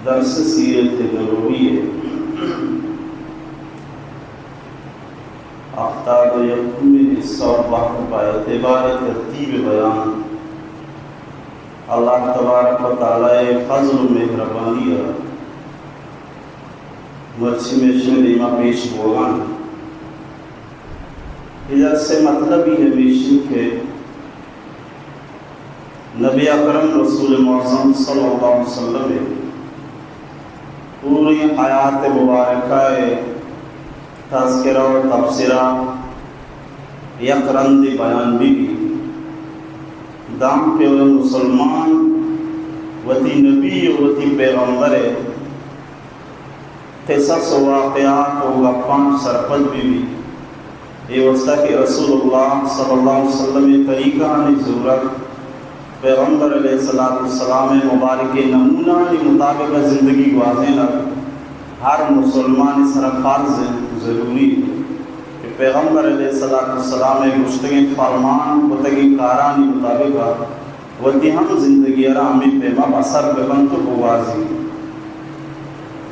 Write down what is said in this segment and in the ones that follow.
درس سیرت نبوی افتاد یکم حصہ وقت با اعتبار ترتیب بیان اللہ تبارک و تعالی فضل و مہربانی مرچی میں دیما پیش بوگان ادھر سے مطلب ہی ہے بیشن کے نبی اکرم رسول معظم صلی اللہ علیہ وسلم پوری حیات مبارکہ تذکرہ و تبصرہ یک رند بیان بھی دام پہ مسلمان وتی نبی وتی پیغمبر قصص و واقعات و گپان سرپد بھی یہ وسطہ کہ رسول اللہ صلی اللہ علیہ وسلم طریقہ ضرورت پیغمبر علیہ السلام مبارک نمونہ مطابق زندگی گوازیں ہر مسلمان اس طرح فرض ضروری کہ پیغمبر علیہ السلام گشتگی فرمان بتگی کارانی مطابق وتی ہم زندگی ہمیں پیما اثر ببن تو گوازی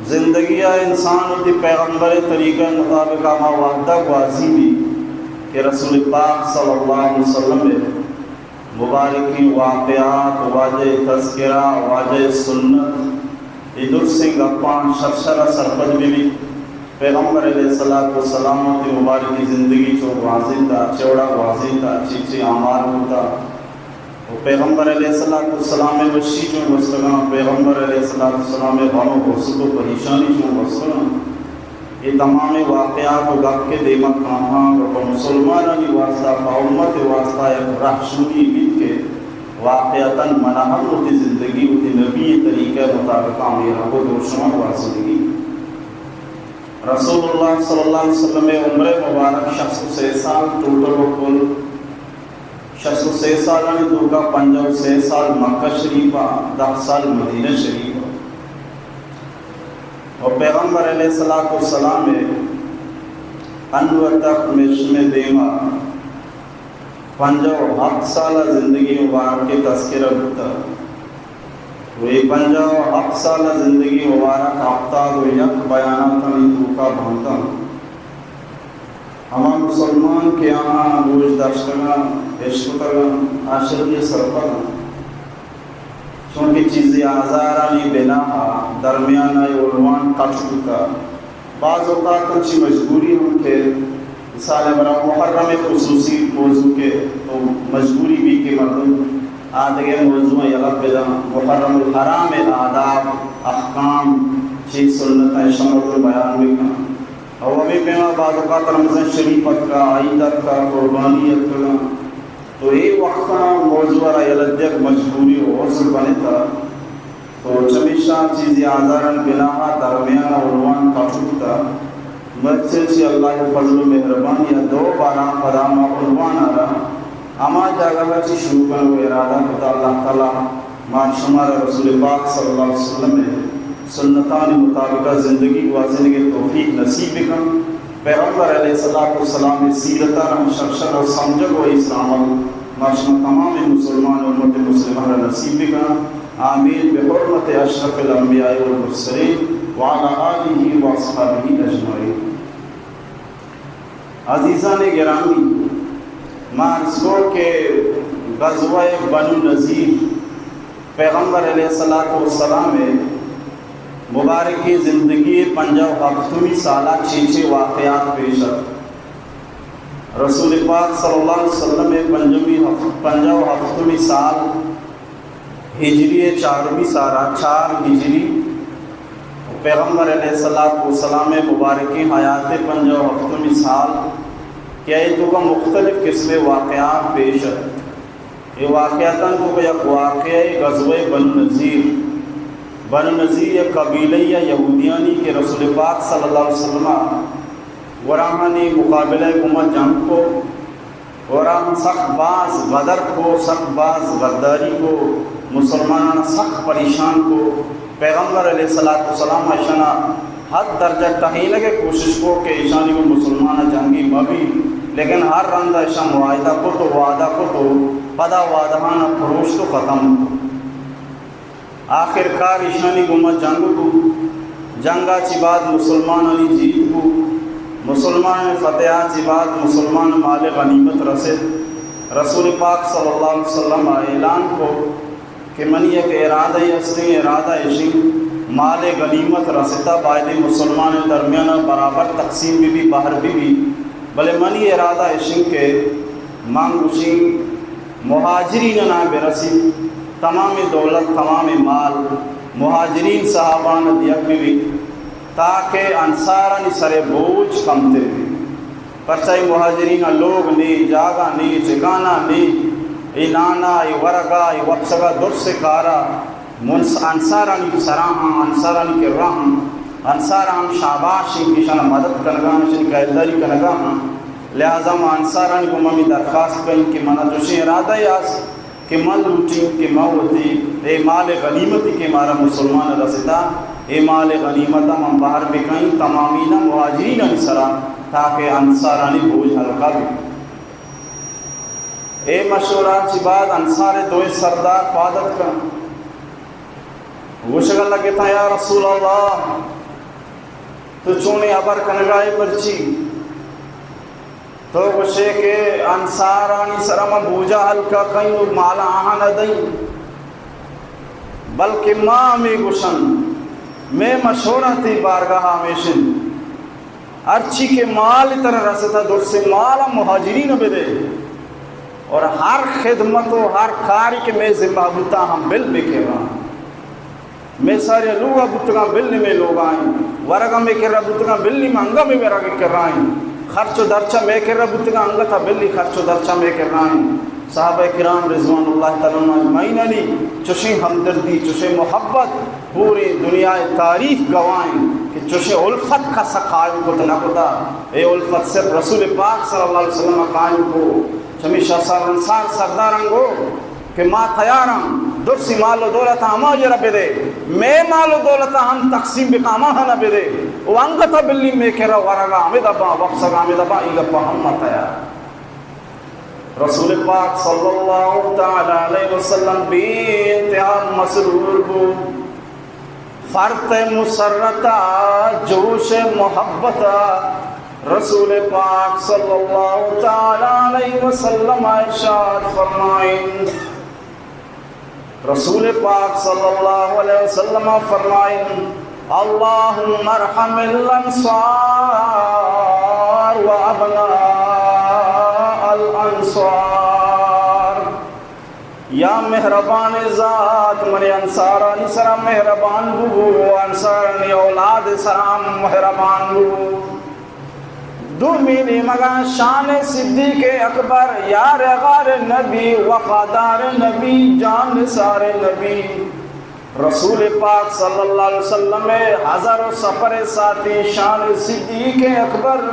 زندگی انسان ہوتی پیغمبر طریقہ مطابق ہما وحدہ گوازی بھی کہ رسول پاک صلی اللہ علیہ وسلم مبارکی واقعات واجہ تذکرہ واجہ سنت ادھر سے گپان شرشرہ سرپد بھی پیغمبر علیہ السلام کی مبارکی زندگی چو واضح تھا چوڑا واضح تھا اچھی اعمال ہوتا وہ پیغمبر علیہ السلام وشی چون وستگاں پیغمبر علیہ السلام غم و غصت و پریشانی چون وستگاں یہ تمام واقعات و گپ کے دیمت کہاں و مسلمانانی واسطہ امت واسطہ ایک رحشوری بیت کے واقعتاً منحل ہوتی زندگی ہوتی نبی طریقہ مطابق آمیر کو دوشمان واسدگی رسول اللہ صلی اللہ علیہ وسلم عمر مبارک 606 سال ٹوٹل و کل 606 سالانی دوگا 56 سال مکہ شریفہ 10 سال مدینہ شریفہ اور پیغمبر علیہ السلام انور تک مشم دیما 57 سالہ زندگی مبارک کے تذکرہ ہوتا وہی 57 سالہ زندگی مبارک آفتاب و یک بیانات ہمیں دوکا بھانتا ہما مسلمان کے یہاں گوش داشتگا عشق تگا آشردی سرپا چونکہ چیزی آزارانی بنا درمیانہ علوان قتل کا بعض اوقات کنچی مجبوری ہوں کہ مثال برا محرم خصوصی موضوع کے تو مجبوری بھی کہ مردم آدھے موضوع یغب بدا محرم الحرام آداب احکام چیز سنتیں شمر بیان بھی کا اور ابھی پیما بعض اوقات رمضان شریفت کا عیدت کا قربانیت کا تو ایک وقت موضوع را یلدیک مجبوری و حصل بنے تھا تو چمیشہ چیزی آزارن بناہا درمیان علوان قطب تھا مجھے سے اللہ فضل و مہربانی دو بارہ قدامہ علوان آرہا اما جاگہ چی شروع کرنے و ارادہ کتا اللہ تعالیٰ مان شمار رسول پاک صلی اللہ علیہ وسلم سنتان مطابقہ زندگی گوازنے کے توفیق نصیب کن پیغمبر علیہ السلام سیرتان شرشر و سمجھگ و اسلام ماشما تمام مسلمان امت مسلمان نصیب کا آمین بحرمت اشرف الانبیاء والمرسلین وعلى آلہ و اصحابہ اجمعین عزیزان گرامی مارسکو کے غزوہ بنو نذیر پیغمبر علیہ السلام مبارکی زندگی 57 سالہ 6 واقعات پیش رسول پاک صلی اللہ علیہ وسلم 57 سال ہجری 4ویں سالہ 4 ہجری پیغمبر علیہ السلام مبارکی حیات 57 سال کیا یہ تو کا مختلف قسم واقعات پیش یہ واقعاتاً تو یک واقعہ غزوہ بنو نذیر بنو نذیر یا قبیلہ یا یہودیانی کے رسول پاک صلی اللہ علیہ وسلم وراہانی مقابلہ حکومت جنگ کو وراہن سخت باز غدر کو سخت باز غداری کو مسلمان سخت پریشان کو پیغمبر علیہ السلام اشنا حد درجہ تحیلہ کے کوشش کو کہ ایشانی کو مسلمان جنگی مبی لیکن ہر رندہ ایشا معاہدہ کو تو وعدہ کو تو پدا وعدہانا پروش تو ختم آخر کار ایشانی گما جنگ کو جنگا چی بعد مسلمانانی جیت کو مسلمان فتحہ چی بعد مسلمان مال غنیمت رسد رسول پاک صلی اللہ علیہ وسلم اعلان کو کہ منی ایک ارادہ استی ارادہ اشی مال غنیمت رستا باید مسلمان درمیان برابر تقسیم بھی باہر بھی بلے منی ارادہ اشی کے مانگوشی مہاجرین نا برسی تمام دولت تمام مال مہاجرین صحابان دیا بھی تاکہ انصارانی سر بوجھ کم تے بھی پرچائی مہاجرین لوگ نہیں جاگا نہیں جگانا نہیں ای نانا ای ورگا ای وپسگا در سے کارا انصارانی سراہاں انصارانی کے رحم انصاران شاباشی کی شان مدد کنگاں شن قیداری کنگاں لہذا ما انصارانی کو ممی درخواست کریں کہ منا جوشی ارادہ یاس کہ مال لوٹی کہ موتی اے مال غنیمتی کے مارا مسلمان رستا اے مال غنیمتا من باہر بکائیں تمامین مہاجرین انصارا تاکہ انصارانی بوجھ ہلکا بھی اے مشورہ چی بعد انصار دوئے سردار قادت کا وہ شگل لگے تھا یا رسول اللہ تو چونے عبر کنگائی پرچی تو وہ شے کہ انصارانی سرما بوجھا ہلکا کہیں مالا آہاں نہ دیں بلکہ ماں میں گشن میں مشورہ تھی بارگاہ ہمیشن ارچی کے مال طرح رستا دور سے مالا مہاجرین بھی دے اور ہر خدمت و ہر کاری کے میں ذمہ بتا ہم بل میں کہہ رہا ہوں میں سارے لوگا بتگاں بلنی میں لوگ آئیں ورگا میں کہہ رہا بتگاں بلنی میں انگا میں میرا کہہ رہا ہیں خرچ و درچہ میں کہہ رہا بتگاں انگا تھا بلی خرچ و درچہ میں کہہ رہا ہیں صحابہ کرام رضوان اللہ تعالیٰ اجمعین علی چوشیں ہمدردی چوشیں محبت پوری دنیا تاریخ گوائیں کہ چوشیں الفت کا سقائم کو تنقضہ اے الفت صرف رسول پاک صلی اللہ علیہ وسلم قائم کو چمیشہ سال انصار سردارنگو کہ ما تیارم درسی مال و دولتا ہما جرہ بدے میں مال و دولتا ہم تقسیم بکاما ہنا بدے وانگتا بلی میں کرا ورگا آمد ابا وقصگا آمد ابا ایگا ہم تیار رسول پاک صلی اللہ تعالیٰ علیہ وسلم بے انتہا مسرور بو فرط مسرتا جوش محبتا رسول پاک صلی اللہ تعالیٰ علیہ وسلم ارشاد فرمائیں رسول پاک صلی اللہ علیہ وسلم فرمائیں اللہم ارحم الانصار و ابناء الانصار یا مہربان ذات منی انصارانی سرا مہربان بو انصارانی اولاد سرام مہربان بو دو میری مگا شان صدیق اکبر یار غار نبی وفادار نبی جان نثار نبی رسول پاک صلی اللہ علیہ وسلم ہزار و سفر ساتھی شان صدیق اکبر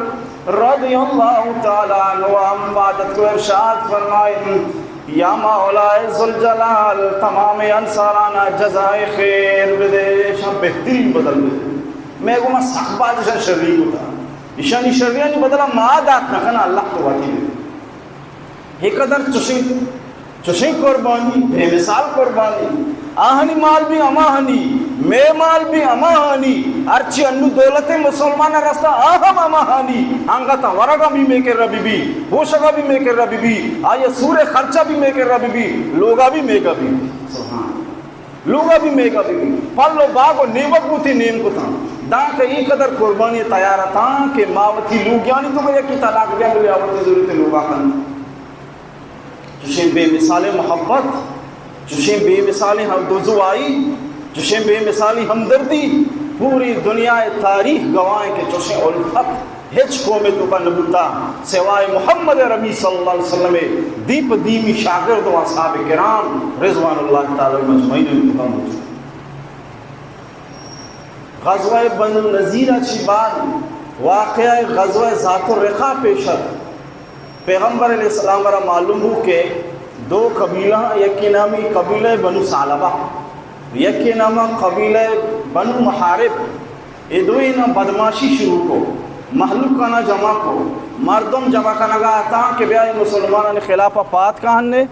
رضی اللہ تعالیٰ عنہ عبادت کو ارشاد فرمائیں یا مولا ذوالجلال تمام انصارانہ جزائے خیر بدے شاہ بہترین بدل بدے میں کو سخت بادشاہ شریک ہوتا اشانی شریعانی بدلا مادات نکنا اللہ تو واتی دے ایک قدر چشیں قربانی بے مثال قربانی آہنی مال بھی اماہنی میں مال بھی اماہنی ارچی انو دولت مسلمان رستا آہم اماہنی آنگتا ورگا بھی میں کر ربی بھی ہوشگا بھی میں کر ربی بھی آیا سور خرچہ بھی میں کر ربی بھی لوگا بھی میں کا بھی لوگا بھی میں کا بھی پلو باغو نیمک بوتی نیم کو تھا دان کہ ای قدر قربانی تیار تھا کہ ماوتی لوگ یعنی تو کہ یکی طلاق دیا ملے آورتی ضرورت لوگا کن چوشیں بے مثال محبت چوشیں بے مثال دوزو آئی چوشیں بے مثالی ہمدردی پوری دنیا تاریخ گوائیں کہ چوشیں الفت ہچ قومی تو کا نبوتا سوائے محمد ربی صلی اللہ علیہ وسلم دیپ دیمی شاگرد و اصحاب کرام رضوان اللہ تعالی مجمعین انتقام موجود غزوہ بنو نذیر اچھی بات واقعہ غزوہ ذات الرقا پیشت پیغمبر علیہ السلام را معلوم ہو کہ دو قبیلہ یکی نامی قبیلہ بنو ثعلبہ یکی نام قبیلہ بنو محارب یہ دوئی نا بدماشی شروع کو محلوق کا نا جمع کو مردم جمع کا نگا آتا کہ بیائی مسلمانان خلافہ پات کہن نے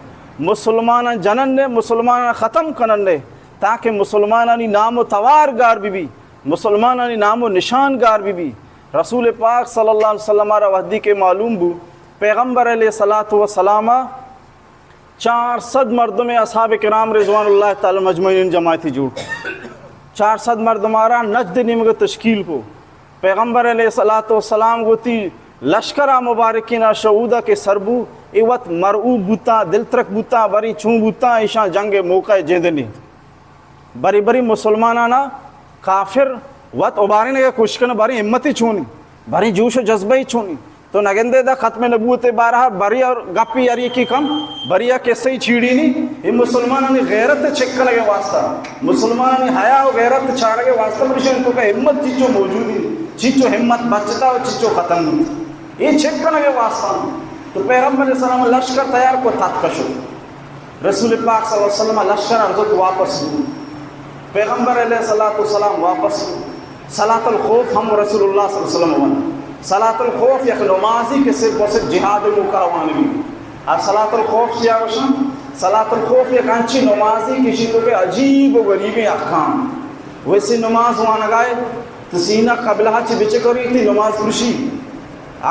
مسلمانان جنن نے مسلمانان ختم کنن نے تاکہ مسلمانانی نام و توار گار بھی مسلمانانی نام و نشان گار بھی رسول پاک صلی اللہ علیہ وسلم را وحدی کے معلوم بو پیغمبر علیہ الصلوۃ والسلام 400 مردم اصحاب کرام رضوان اللہ تعالی مجمعین جماعتی جوڑ 400 مردمارا نجد نمگ تشکیل کو پیغمبر علیہ الصلوۃ والسلام گوتی لشکرہ مبارکینہ شعودہ کے سربو ایوت مرعوب بوتا دل ترک بوتا بری چون بوتا ایشان جنگ موقع جیندنی بری بری مسلمانانا کافر وقت ابارنے کے کشکن بری ہمتی چھونی بری جوش و جذبہ چھونی تو نگندے دا ختم نبوت بارہا بری اور گپی یاری کی کم بریا کیسے ہی چھیڑی نہیں یہ مسلمانانی غیرت چھکا لگے واسطہ مسلمانانی حیاء و غیرت چھاڑ گے واسطہ مرشن تو کہ ہمت چیچو موجود ہی چیچو ہمت بچتا و چیچو ختم ہوتا یہ چھکا لگے واسطہ تو پیغمبر علیہ السلام لشکر تیار کو تات کشو رسول پاک صلی اللہ علیہ وسلم لشکر ارزت واپس ہو پیغمبر علیہ السلام واپس ہو صلاۃ الخوف ہم رسول اللہ صلی اللہ علیہ وسلم صلاۃ الخوف یک نمازی کے صرف و صرف جہاد مکروانی اور صلاۃ الخوف کیا روشن صلاۃ الخوف یک انچی نمازی کسی تو کہ عجیب و غریب احکام ویسی نماز وہاں گائے تو سینہ قبلہ چی بچے کری تھی نماز پرشی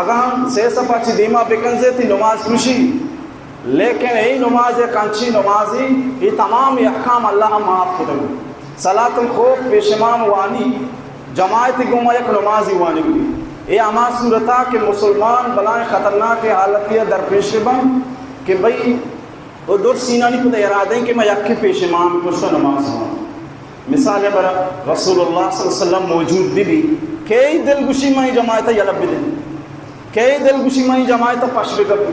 اگان سے سپا چی دیما بکنزے تھی نماز پرشی لیکن ای نماز ایک انچی نمازی یہ تمام احکام اللہ معاف کرے صلاۃ الخوف پیش امام وانی جماعت گوما یک نمازی وانی بھی یہ اما صورتہ کہ مسلمان بلائیں خطرناک حالت یہ درپیش بن کہ بھئی وہ دور سینہ نہیں پتہ ارادیں کہ میں یکی پیش امام پشت نماز ہوں مثال برا رسول اللہ صلی اللہ علیہ وسلم موجود بھی کئی دل گشی میں جماعت یلب دن کئی دل گشی میں جماعت پشت بھی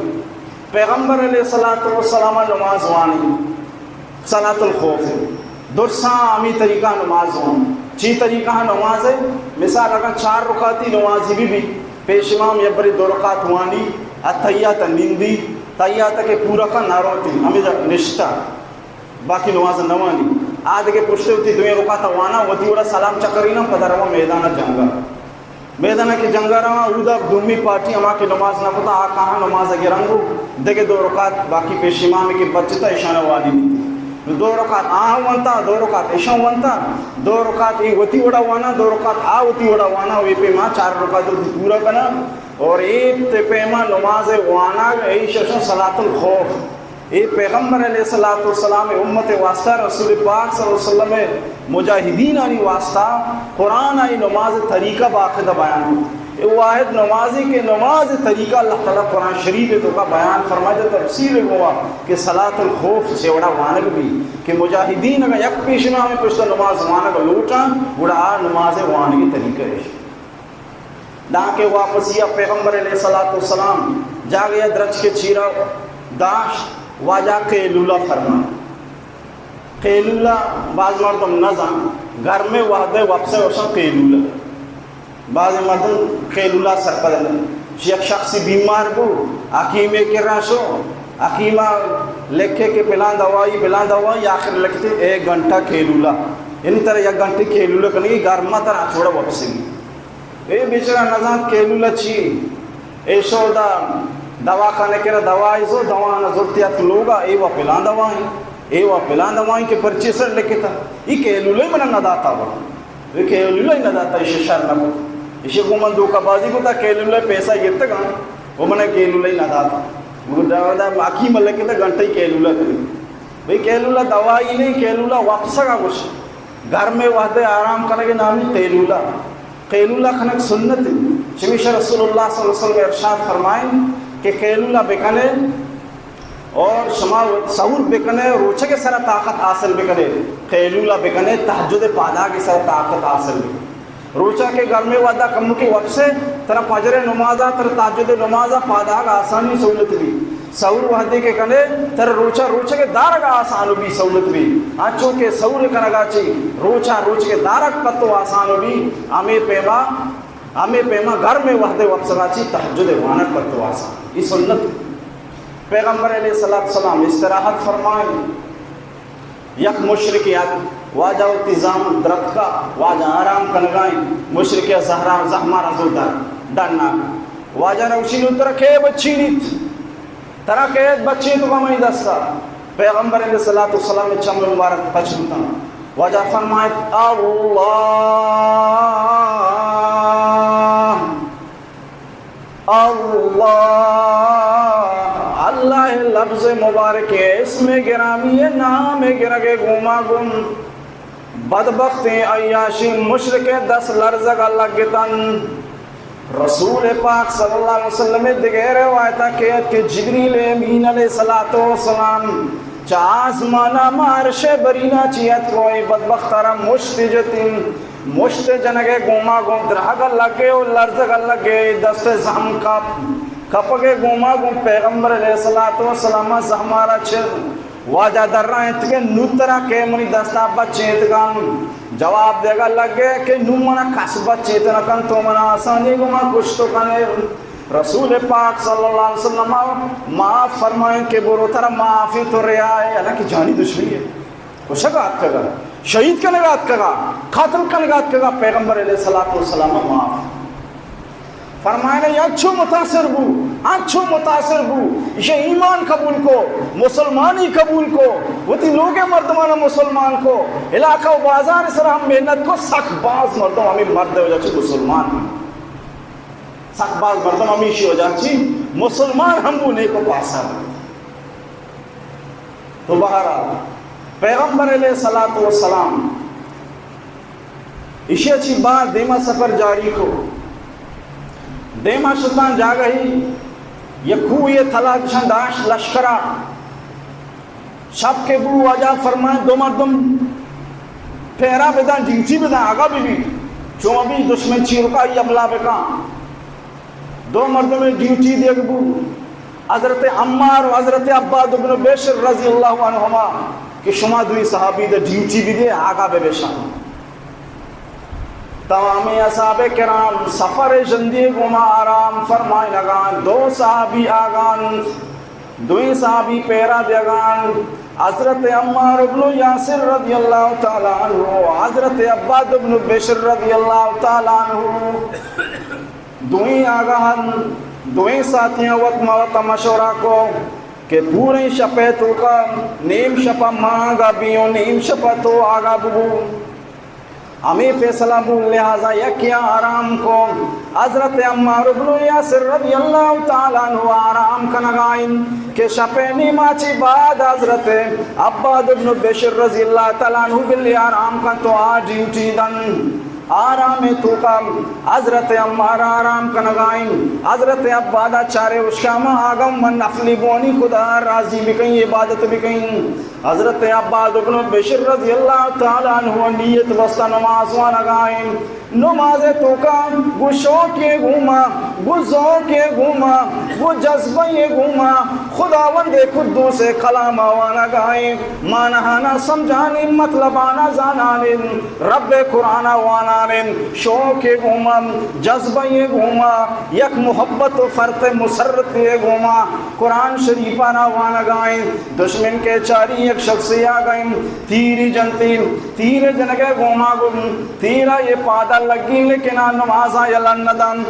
پیغمبر علیہ السلام نماز وانی صلاۃ الخوف ہے درساں امی طریقہ نماز ہوں چی طریقہ نماز ہے مثال اگر 4 رکعتی نمازی بھی پیش امام یا بری 2 رکعت وانی اتحیات نیندی تحیات کے پورا کا ناروتی ہمیں نشتہ باقی نماز نوانی آدھ کے پشتے ہوتی 2 رکعت وانا ہوتی وڑا سلام چکرینا پدر روا میدانہ جنگا میدانہ کے جنگا روا اودا دومی پارٹی ہما کی نماز نہ پتا کہاں نماز اگر رنگو دیکھے 2 رکعت باقی پیش امام کے بچتا اشانہ وانی نہیں 2 رکعت آہ وانتا 2 رکعت اشان وانتا 2 رکعت ای وتی وڑا وانا 2 رکعت آ وتی وڑا وانا وی پہ ماں 4 رکعت پورا کنا اور ایک تے پیما نماز وانا ای ششن صلاۃ الخوف ای پیغمبر علیہ السلام امت واسطہ رسول پاک صلی اللہ علیہ وسلم مجاہدین آنی واسطہ قرآن آئی نماز طریقہ باقاعدہ بیان واحد نمازی کے نماز طریقہ اللہ تعالیٰ قرآن شریف تو کا بیان فرمائے تفسیر ہوا کہ صلاۃ الخوف سے وڑا وانگ بھی کہ مجاہدین اگر یک پیشنا ہمیں پشتا نماز وانگ لوٹا وڑا نماز وانگی طریقہ ہے ڈاکے واپس یا پیغمبر علیہ السلام جا گیا درج کے چیرہ داش واجہ قیلولہ فرما قیلولہ بعض مردم نظام گھر میں وحدے واپسے وشن قیلولہ بعض مردم قیلولہ سرپدن یک شخصی بیمار کو حکیمے کے راشو حکیمہ لکھے کہ پلان دوائی آخر لکھتے 1 گھنٹہ قیلولہ ان طرح 1 گھنٹے قیلولہ کرنے گرما تر چھوڑا واپسی اے بیچارہ نظام قیلولہ چی اے شودا دوا کھانے کے دوائی زو دوا نظرتیات لوگا اے وہ پلان دوائیں کے پرچے سر لکھے تھا یہ قیلولہ ہی منہ نہ داتا ہوا یہ قیلولہ ہی نہ داتا اسے شر نہ ہو اسے گومن دھوکہ بازی کو تھا قیلولہ پیسہ گرتا گا وہ منہ قیلولہ ہی نہ داتا وہ باقی ملے کے تھا گھنٹہ ہی قیلولہ کری بھئی قیلولہ دوائی نہیں قیلولہ واپسا کا کچھ گھر میں وحدے آرام کرنے کے نامی قیلولہ کھنک سنت چمیشہ رسول اللہ صلی اللہ علیہ وسلم ارشاد فرمائیں کہ قیلولہ بکنے اور شما سہور بکنے روچہ کے سر طاقت حاصل بکنے قیلولہ بکنے تہجد پادا کے سر طاقت حاصل بکنے روچہ کے گھر میں وعدہ کم کے وقت سے ترہ فجر نمازہ ترہ تہجد نمازہ پادا کا آسانی سہولت بھی سہور وحدے کے کنے ترہ روچہ کے دارہ کا آسان بھی سہولت بھی آنچوں کے سہور کنگا چی روچہ کے دارہ پتو آسان بھی ہمیں پیما گھر میں وحدے وقت سراچی تہجد وانک پتو آسان یہ سنت پیغمبر علیہ السلام استراحت فرمائیں یک مشرک یاد واجہ التزام درد کا واجہ آرام کنگائیں مشرک زہمہ رضو ڈرنا واجہ روشی نو ترکے بچی نیت ترکے بچی تو کمائی دستا پیغمبر علیہ السلام چمر مبارک پچھلتا وجہ فرمائے اللہ اللہ، اللہ لفظ مبارک ہے، اس میں گرامی ہے، نام گرگے گوما گم بدبخت عیاشی مشرک 10 لرزگ اللہ گتن. رسول پاک صلی اللہ علیہ وسلم دیگر روایت کہ جبریل امین علیہ السلام چاز مانا مارش برینا چیت کوئی بدبخت را مشت جتن مشت جنگے گوما گم درہگ لگے و لرزگ لگے دست زہم کپگے گوما گم پیغمبر علیہ السلام زہمارا چھر واجہ در رہا ہے کہ نوترا کے منی دستا بچیت گام جواب دے گا لگے کہ نو منا کس بچیت نکن تو منا آسانی گما کچھ تو کنے. رسول پاک صلی اللہ علیہ وسلم معاف فرمائیں کہ برو ترہ معافی تو رہا ہے، حالانکہ جانی دشمنی ہے، کچھ گات کگا شہید کا نگات کگا قاتل کا نگات کگا پیغمبر علیہ السلام معاف فرمائے یا اچھو متاثر بو یہ ایمان قبول کو مسلمانی قبول کو وتی لوگ مردمان مسلمان کو علاقہ و بازار سر ہم محنت کو سخت باز مردم ہمیں مرد ہو جاچے مسلمان سخت باز مردم ہمیشی ہو جاچی مسلمان ہم بونے کو پاسا. تو بہرحال پیغمبر علیہ السلام اسی اچھی بات دیما سفر جاری کو دیما شدان جا گئی یکو یہ تھلا چھنداش لشکرہ شب کے بو آجا فرمائے دو مردم پھیرا بدان ڈیوٹی بدان آگا بھی چون ابھی دشمن چیرکا ہی ابلا بکان دو مردم ڈیوٹی دیکھ بو حضرت عمار و حضرت عباد بن بشر رضی اللہ عنہما کہ شما دوی صحابی دے ڈیوٹی بھی دے آگا بے بشان. تمامی اصحاب کرام سفر جندی گما آرام فرمائے لگان. دو صحابی آگان دوئی صحابی پیرا دیگان حضرت عمار بن یاسر رضی اللہ تعالیٰ عنہ حضرت عباد بن بشر رضی اللہ تعالیٰ عنہ دوئی آگان دوئی ساتھیاں وقت موت مشورہ کو کہ پورے شپے تو کا نیم شپا مانگا بیوں نیم شپا تو آگا بگو ہمیں فیصلہ بول لہذا یکیا آرام کو حضرت عمار بن یاسر رضی اللہ تعالیٰ عنہ آرام کنگائن کہ شپینی ماچی بعد حضرت عباد بن بشر رضی اللہ تعالیٰ عنہ بلی آرام کن تو ڈیوٹی دن آرام تو کا حضرت عمار آرام کنگائن حضرت عبادہ چارے اشکامہ آگم من نفلی بونی خدا راضی بکیں عبادت بکیں. حضرت عباد بن بشر رضی اللہ تعالیٰ عنہ نیت بستہ نماز وانگائن نماز تو کا وہ شوق یہ گھوما وہ ذوق یہ گھوما وہ جذبہ یہ گھوما خداوند قدوس کلام وانا گائیں مانہانا سمجھانی مطلبانا زانانن رب قرآن وانانن شوق یہ گھوما جذبہ یہ گھوما یک محبت و فرط مسرت یہ گھوما قرآن شریفانا وانا گائیں. دشمن کے چاری ایک شخصی آگئیں تیری جنتین تیر جنگے گھوما گم تیرا یہ پادہ لگی لیکن نمازہ یلندن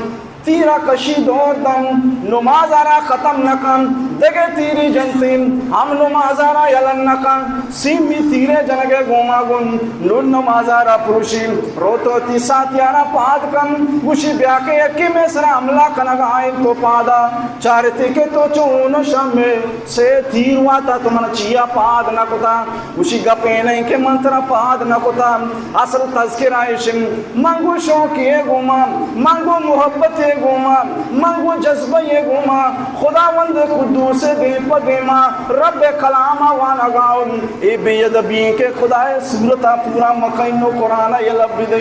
تیرا کشی دور دن نماز آرہ ختم نکن دیکھے تیری جنتین ہم نماز آرہ یلن نکن سیمی تیرے جنگے گوما گن نون نماز آرہ پروشی روتو تی ساتھ یارہ پاد کن گوشی بیا کے یکی میں سر عملہ کنگ آئیں تو پادا چارتی کے تو چون شمع سے تیر واتا تو من چیا پاد نکتا گوشی گپے نہیں کہ منتر پاد نکتا اصل تذکر آئیشن منگو شوقی گوما منگو محبت گوما منگو جذبہ یہ گوما خداوند قدوس دے پدیما رب کلاما وانا گاؤن اے بید بین کے خدا صورتا پورا مقینو قرآن یہ لب دے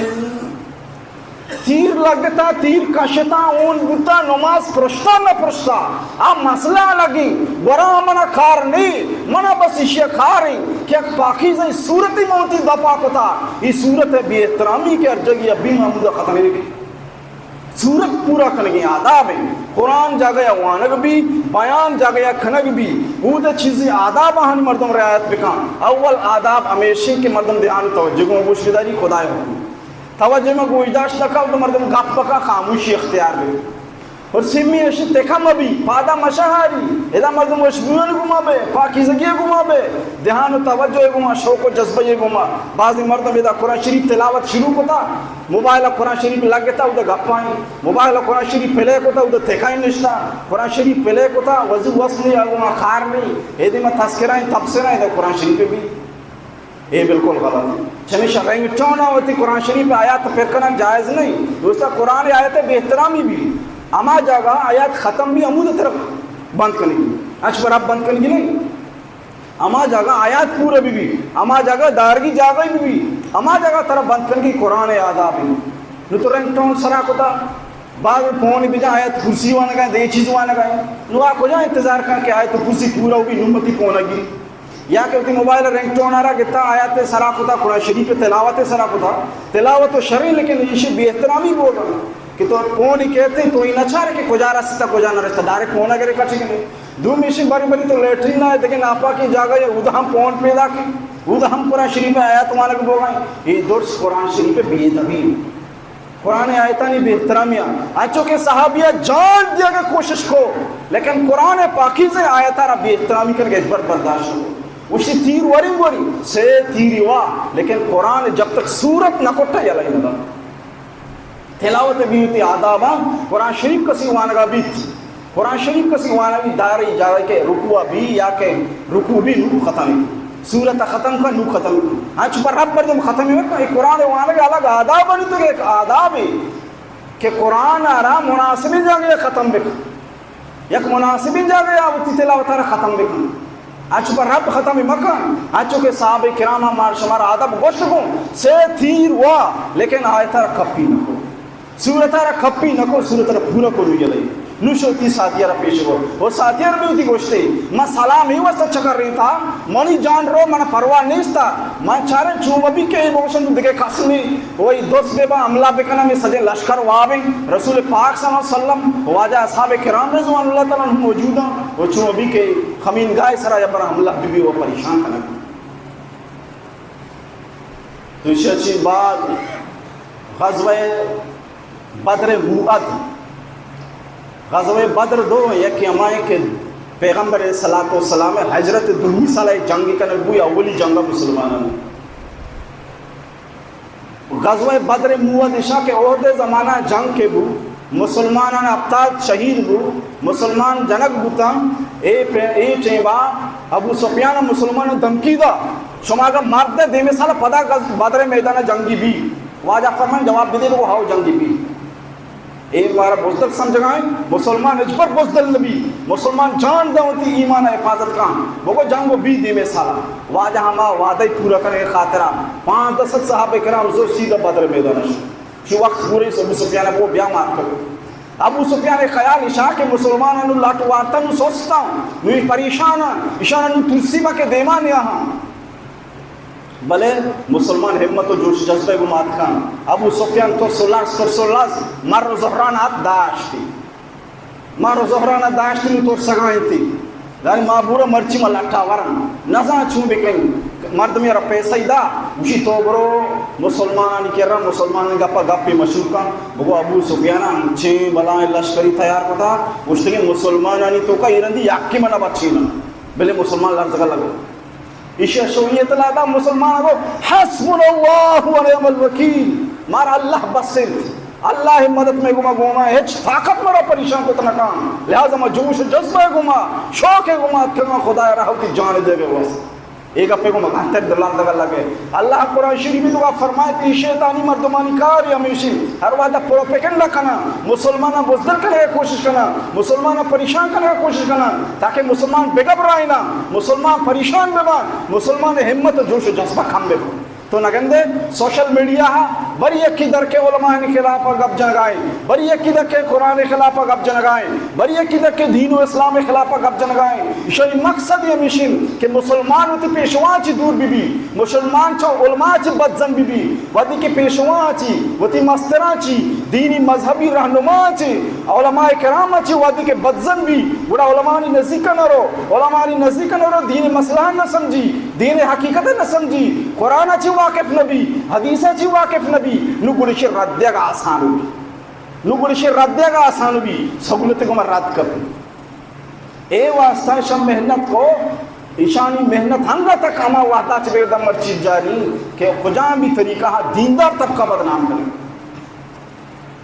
تیر لگتا تیر کشتا اون بوتا نماز پرشتا نہ پرشتا اب مسئلہ لگی برا منا کار نہیں منا بس اشیاء کاری کہ ایک پاکیزہ صورتی موتی دپا کتا یہ صورت بے احترامی کے ہر جگہ ابھی محمودہ ختم نہیں گئی صورت پورا کھنگی آداب ہے قرآن جا گیا وانگ بھی بیان جا گیا کھنگ بھی وہ دے چیزی آداب آہنی مردم رعایت بکان اول آداب ہمیشہ کے مردم دھیان توجہ گوشت داری خدای ہو توجہ میں گوشداشت تکا تو مردم گپ پکا خاموشی اختیار بھی اور سمی اشی تکا مبی پادا مشاہاری ادا مردم مشبوعن گما بے پاکیزگی گما بے دھیان و توجہ گما شوق و جذبہ گما بعضی مردم ادا قرآن شریف تلاوت شروع ہوتا موبائل قرآن شریف لگتا ادھا گپائیں موبائل قرآن شریف پلے کوتا ادھا تکائیں نشتا قرآن شریف پلے کوتا وضو وصل نہیں گما خار نہیں ایدی میں تذکرائیں تبصرائیں ادا قرآن شریف بھی یہ بالکل غلط ہے چمیشہ رنگ چونا ہوتی قرآن شریف آیات پھر کرنا جائز نہیں دوستا قرآن آیات بے احترامی بھی اما جگہ آیات ختم بھی امود طرف بند کرنے کی اچھ پر آپ بند کرنے کی نہیں اما جگہ آیات پورے بھی اما جگہ دارگی جاگہ بھی اما جگہ طرف بند کرنے کی قرآن آداب بھی نو تو رنگ ٹون سرا کتا بعض فون بھی جا آیات کرسی وانا گئے دے چیز وانا گئے نو آپ کو جا انتظار کر کے آیت کرسی پورا ہوگی نمتی پونا گی یا کہ ہوتی موبائل رنگ ٹون آ رہا گتا آیات سرا کتا قرآن شریف تلاوت سرا کتا تلاوت و شرعی لیکن یہ بے احترامی بول رہا کہ تو کون ہی کہتے ہیں تو ہی نہ چاہ رہے کہ کجا رستا کجا نہ رستا ڈائریکٹ کون اگر کچھ گئے دو میشی باری باری تو لیٹرین آئے لیکن آپا کی جاگہ یہ ادھا ہم پون پیدا کی ادھا ہم قرآن شریف آیات مانا کو بوگائیں یہ درس قرآن شریف بے ادبی قرآن آیتہ نہیں بے احترامیاں آنچوں کے صحابیہ جان دیا کہ کوشش کو لیکن قرآن پاکیزہ آیتہ رہا بے احترامی کر کے اجبر برداشت ہو اسی تیر وری سے تیری واہ لیکن قرآن جب تک سورت نہ کٹا یا لئی مدد تلاوت بھی ہوتی آدابا قرآن شریف کا سیوانگا بھی قرآن شریف کا سیوانگا بھی دائرہ جاوے کہ رکوع بھی یا کہ رکوع بھی نو ختم سورت ختم کا نو ختم ہاں چھپا رب پر جب ختم ہے کہ قرآن وانگا الگ آداب بنی تو ایک آداب ہے کہ قرآن آرہا مناسبی جاگے ختم بکن یک مناسبی جاگے آوتی تلاوت آرہا ختم بکن آج پر رب ختم مکان آجو کے صحابہ کرام ہمار شمار آداب گوشت کو سے تیر ہوا لیکن آیتہ رکھ کپی نہ کو سورتہ رکھ کپی نہ کو سورتہ رکھ پورا کو نہیں لئی نوشوتی ساتھیہ رکھ پیش ہو وہ ساتھیہ رکھ بھی ہوتی گوشتے میں سلام ہی وسط چکر رہی تھا منی جان رو میں پرواہ نہیں تھا میں چارے چوم ابھی کے بوشن دکھے قسمی وہی دوست بے با عملہ بکنا میں سجے لشکر وابیں رسول پاک صلی اللہ علیہ وسلم واجہ اصحاب کرام رضوان اللہ تعالیٰ موجود ہیں وہ چوم ابھی کے خمین گائے سرا یا پر حملہ بھی وہ پریشان کرنا تو اسی اچھی بات غزوہ بدر موعد غزوہ بدر دو یکی ہمائے کہ پیغمبر صلی اللہ علیہ وسلم حجرت دومی سالہ جنگی کا نبوی اولی جنگا مسلمانوں غزوہ بدر موعد اشاہ کے عہد زمانہ جنگ کے بو مسلمانان ابتاد شہید بو مسلمان جنگ بوتا اے چیبا ابو سفیان مسلمان دمکی دا شما کا مرد دے میں سالہ پدا بدر میدان جنگی بھی واجہ فرمان جواب بھی دے وہ ہاو جنگی بھی ایک بار بزدل سمجھائیں مسلمان اجبر بزدل نبی مسلمان جان دے ہوتی ایمان حفاظت کا وہ جنگو بھی دے میں سالہ واجہ ہما وعدہ پورا کرنے خاطرہ 5-10 صحابہ کرام زور سیدھا بدر میدان شو وقت پورے سے ابو سفیان وہ بیان مات کرو ابو سفیان خیال اشاہ کے مسلمانوں لاٹو وارتا نو سوچتا ہوں نوی پریشان اشارہ نو ترسی با کے دیمان یہاں بلے مسلمان حمد و جوش جذبہ گمات کھان ابو سفیان تو سلاس مر زہرانات داشتی مر زہرانات داشتی تو سگائیں تھی یعنی مابورا مرچی میں لٹھا ورن نزان چھو بکیں مرد میرا پیسہ دا اسی تو برو مسلمانانی کہہ رہا مسلمانانی گپا گپی مشہور کا بگو ابو سفیانہ چھیں بلائیں لشکری تیار پتا گوشتگی مسلمانانی تو کا ایرندی یکی منہ بچینا بلے مسلمان لرزگا لگو اشیاء شویت اللہ دا مسلمان کو حسبنا اللہ و نعم الوکیل مارا اللہ بسنت اللہ مدد میں گما ہیچ طاقت مرا پریشان کو تنکان لہذا میں جوش جذبہ گما شوق گما کہ خدا رہو کی جان دے گے واسے ایک اپنے کو مکانتر دلان دگا لگے اللہ قرآن شریف بھی تو فرمائے کہ شیطانی مردمانی کاری ہمیشی ہر وعدہ پروپیکنڈا کنا مسلمانہ بزدل کرنے کی کوشش کرنا مسلمانہ پریشان کرنے کی کوشش کرنا تاکہ مسلمان بگبرائیں نا مسلمان پریشان بما مسلمان ہمت جوش و جذبہ کم بے تو نگندے سوشل میڈیا بری ایک کی در کے علماء خلاف گپ جنگائیں بری ایک کی در کے قرآن خلاف گپ جنگائیں بری ایک کی در کے دین و اسلام خلاف گپ جنگائیں یہ مقصد یہ مشن کہ مسلمان ہوتی پیشوان چی دور بھی مسلمان چا علماء چی بدزن بھی ودی کی پیشوان چی وتی مستران چی دینی مذہبی رہنما چی علماء کرام چی ودی کے بدزن بھی بڑا علماء نی نزدیک نہ رو علماء نی نزدیک نہ رو دین مسئلہ نہ سمجھی دین حقیقت نہ سمجھی قرآن چی واقف نبی حدیثہ چی واقف نبی نو گلش ردے گا آسان ہوگی لوگوں نے رد دے گا آسان بھی سہولت کو میں رد کر دوں اے واسطہ شم محنت کو ایشانی محنت ہنگا تک ہما وحدہ چبے دا مرچیز جاری کہ خجاں بھی طریقہ دیندار طبقہ بدنام کرے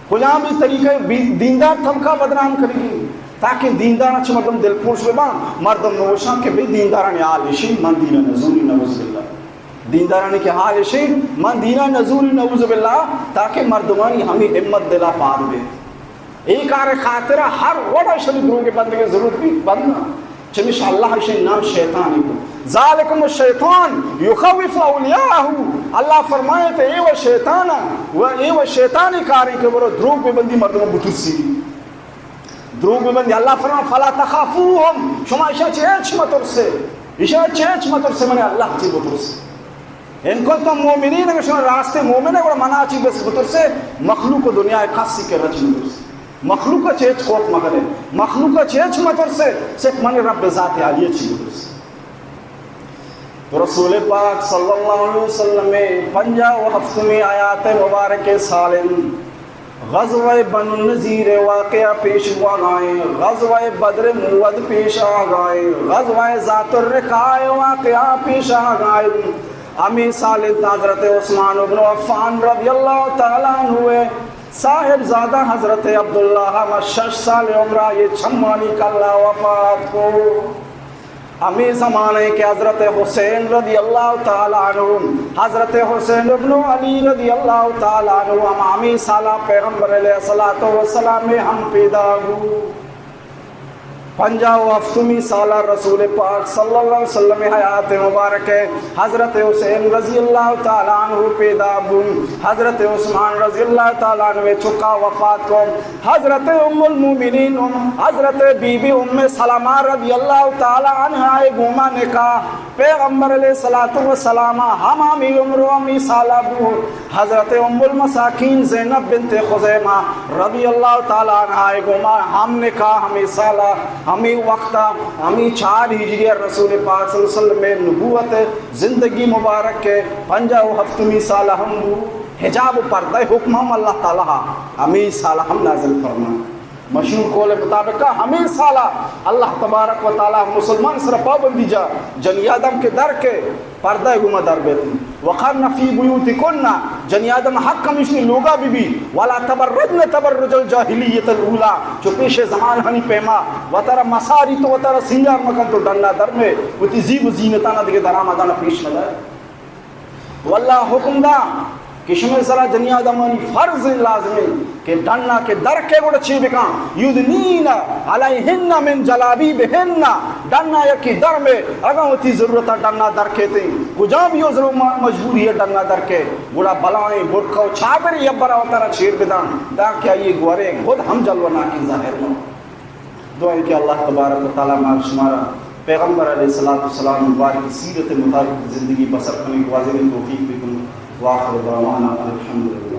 خجاں بھی طریقہ دیندار طبقہ بدنام کرے گی تاکہ دیندارہ چھ مردم دل پوش بے مردم نوشاں کہ بھئی دیندارانی آلشی من دینا نزولی نعوذ باللہ دیندارانی کے آلشی من دینا نزولی نعوذ باللہ تاکہ مردمانی ہمیں ہمت دلا پار بے ایک آرے خاطرہ ہر وڑا شلی دروں کے بندے کے ضرورت بھی بندنا چمیش اللہ شئی نام شیطانی کو ذالکم الشیطان یخوف اولیاءہو اللہ فرمائے تھے اے وہ شیطانا اے وہ شیطانی کاری کہ وہ دروگ پہ بندی مردموں بترسی دروگ پہ بندی اللہ فرمائے فلا تخافوہم شما اشیاء چیچ مترسے اشیاء چیچ مترسے میں نے اللہ چی بترسے ان کو تو مومنین اگر شما راستے مومن ہے وہ منع چی بس بترسے مخلوق دنیا خاصی کے رچ مترسے مخلوق کا چیچ خوف مگر ہے مخلوق کا چیچ مترسے صرف من رب ذات عالیہ چی مترسے رسول پاک صلی اللہ علیہ وسلم میں 50 آیات مبارک سالن غزوہ بنو النذیر واقعہ پیش ہوا گائیں غزوہ بدر موعد پیش آ گائیں غزوہ ذات الرقاع واقعہ پیش آ گائیں امی سالن حضرت عثمان بن عفان رضی اللہ تعالیٰ عنہ صاحب زادہ حضرت عبداللہ مشش سال عمرہ یہ چھمانی کاللہ وفات کو ہمیں زمانے کے حضرت حسین رضی اللہ تعالیٰ عنہ حضرت حسین ابن علی رضی اللہ تعالیٰ عنہ ہمیں سالہ پیغمبر علیہ السلام میں ہم پیدا ہوئے 50 سالہ رسول پاک صلی اللہ علیہ وسلم حیات مبارک ہے حضرت حسین رضی اللہ تعالیٰ عنہ پیدا ہوئے حضرت عثمان رضی اللہ تعالیٰ عنہ چکا وفات کو حضرت ام المومنین حضرت بی بی ام سلمہ رضی اللہ تعالیٰ عنہ گوما نے کہا پیغمبر علیہ السلام ہم امی عمر و امی سالہ بو حضرت ام المساکین زینب بنت خزیمہ رضی اللہ تعالیٰ عنہ گوما ہم نے کہا ہمیں سالہ ہمیں وقتا ہمیں 4 ہجری رسول پاک صلی اللہ علیہ وسلم میں نبوت زندگی مبارک کے 50 سالہ ہم حجاب پردہ حکم ہم اللہ تعالیٰ ہمیں سالہ ہم نازل فرما مشہور قول مطابق ہمیں سالہ اللہ تبارک و تعالیٰ مسلمان سر پابندی جا جنی آدم کے در کے پردہ گمہ در بیتی وقرن فی بیوتکن جنی آدم حق کمیشنی لوگا بھی ولا تبرجن تبرج الجاہلیت الاولا جو پیش زمان ہنی پیما و ترہ مساری تو و ترہ سنگار مکن تو ڈننا در میں وہ تی زیب و زینتانا دیکھے درام آدانا پیش نہ دائے واللہ حکم دا کہ شمع سرا جنی آدمانی فرض لازمی کہ ڈننا کے در کے گوڑا چی بکان یدنین علیہن من جلابی بہن ڈننا یکی در میں اگر ہوتی ضرورت ہے ڈننا در کے تھی کجا بھی ہو ضرور مجبوری ہے ڈننا در کے گوڑا بلائیں برکو چھاپری یبرا ہوتا رہا چیر بدان دا کیا یہ گوارے خود ہم جلونا کی ظاہر ہوں دعائیں کہ اللہ تبارک و تعالیٰ مار شمارا پیغمبر علیہ السلام مبارک سیرت مطابق زندگی بسر کرنے کی واضح توفیق بکن واخر دعوانا الحمدللہ